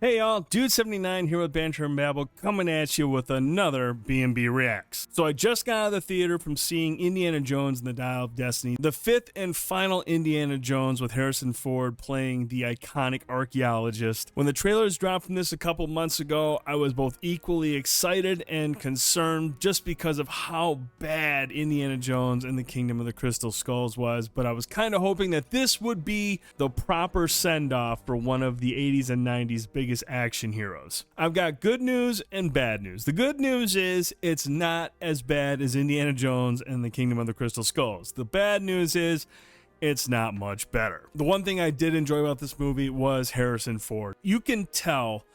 Hey y'all, Dude79 here with Banter and Babble, coming at you with another B&B Reacts. So I just got out of the theater from seeing Indiana Jones and the Dial of Destiny, the fifth and final Indiana Jones with Harrison Ford playing the iconic archeologist. When the trailers dropped from this a couple months ago, I was both equally excited and concerned just because of how bad Indiana Jones and the Kingdom of the Crystal Skulls was, but I was kind of hoping that this would be the proper send-off for one of the 80s and 90s biggest action heroes. I've got good news and bad news. The good news is it's not as bad as Indiana Jones and the Kingdom of the Crystal Skulls. The bad news is it's not much better. The one thing I did enjoy about this movie was Harrison Ford. You can tell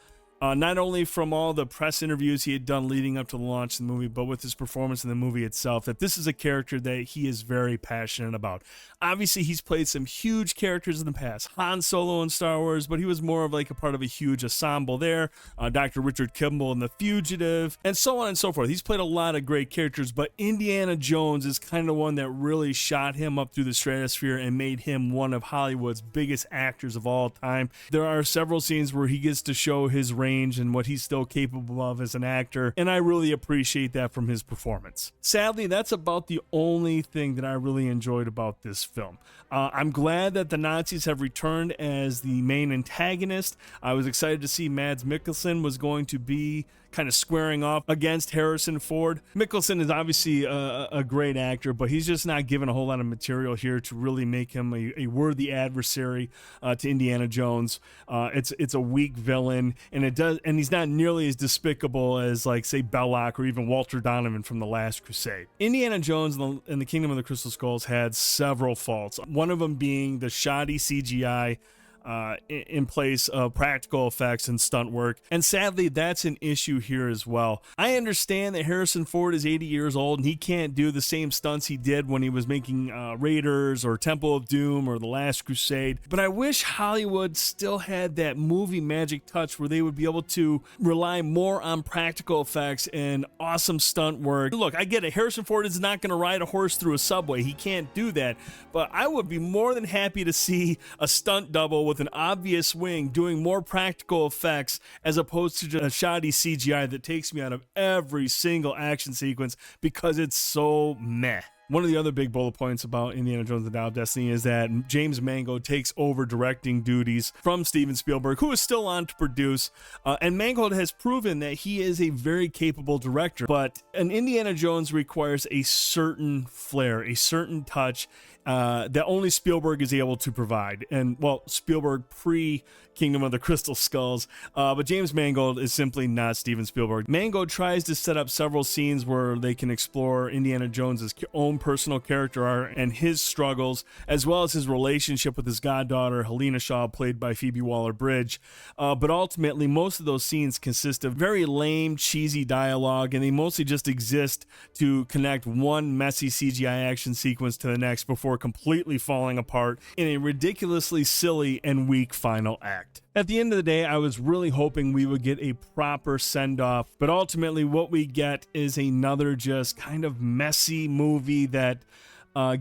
not only from all the press interviews he had done leading up to the launch of the movie, but with his performance in the movie itself, that this is a character that he is very passionate about. Obviously, he's played some huge characters in the past. Han Solo in Star Wars, but he was more of like a part of a huge ensemble there. Dr. Richard Kimball in The Fugitive, and so on and so forth. He's played a lot of great characters, but Indiana Jones is kind of one that really shot him up through the stratosphere and made him one of Hollywood's biggest actors of all time. There are several scenes where he gets to show his range and what he's still capable of as an actor, and I really appreciate that from his performance. Sadly, that's about the only thing that I really enjoyed about this film. I'm glad that the Nazis have returned as the main antagonist. I was excited to see Mads Mikkelsen was going to be kind of squaring off against Harrison Ford. Mikkelsen is obviously a great actor, but he's just not given a whole lot of material here to really make him a worthy adversary to Indiana Jones. It's a weak villain, and he's not nearly as despicable as, like, say, Belloc or even Walter Donovan from The Last Crusade. Indiana Jones and the Kingdom of the Crystal Skulls had several faults. One of them being the shoddy CGI in place of practical effects and stunt work, and sadly that's an issue here as well. I understand that Harrison Ford is 80 years old and he can't do the same stunts he did when he was making Raiders or Temple of Doom or The Last Crusade, but I wish Hollywood still had that movie magic touch where they would be able to rely more on practical effects and awesome stunt work. Look, I get it, Harrison Ford is not going to ride a horse through a subway, he can't do that, but I would be more than happy to see a stunt double with an obvious wing doing more practical effects as opposed to just a shoddy CGI that takes me out of every single action sequence because it's so meh. One of the other big bullet points about Indiana Jones and the Dial of Destiny is that James Mangold takes over directing duties from Steven Spielberg, who is still on to produce, and Mangold has proven that he is a very capable director, but an Indiana Jones requires a certain flair, a certain touch that only Spielberg is able to provide. And, well, Spielberg pre-Kingdom of the Crystal Skulls, but James Mangold is simply not Steven Spielberg. Mangold tries to set up several scenes where they can explore Indiana Jones's own personal character arc and his struggles, as well as his relationship with his goddaughter, Helena Shaw, played by Phoebe Waller-Bridge. But ultimately, most of those scenes consist of very lame, cheesy dialogue, and they mostly just exist to connect one messy CGI action sequence to the next before completely falling apart in a ridiculously silly and weak final act. At the end of the day, I was really hoping we would get a proper send-off, but ultimately what we get is another just kind of messy movie that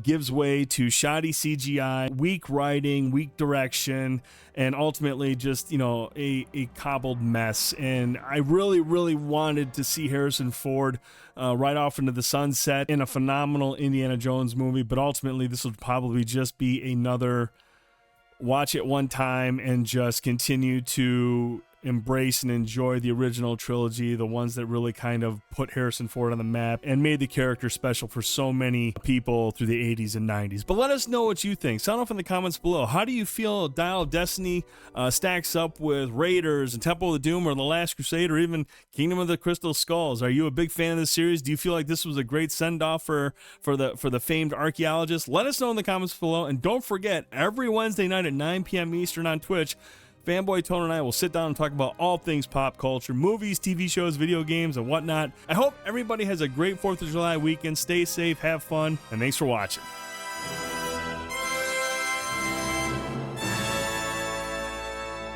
gives way to shoddy CGI, weak writing, weak direction, and ultimately just, you know, a cobbled mess. And I really, really wanted to see Harrison Ford right off into the sunset in a phenomenal Indiana Jones movie, but ultimately this would probably just be another watch it one time and just continue to embrace and enjoy the original trilogy, the ones that really kind of put Harrison Ford on the map and made the character special for so many people through the 80s and 90s. But let us know what you think. Sound off in the comments below. How do you feel Dial of Destiny stacks up with Raiders and Temple of the Doom or The Last Crusade or even Kingdom of the Crystal Skulls? Are you a big fan of this series? Do you feel like this was a great send-off for the famed archaeologist? Let us know in the comments below, and don't forget, every Wednesday night at 9 p.m. Eastern on Twitch, Fanboy Tone and I will sit down and talk about all things pop culture, movies, TV shows, video games, and whatnot. I hope everybody has a great 4th of July weekend. Stay safe, have fun, and thanks for watching.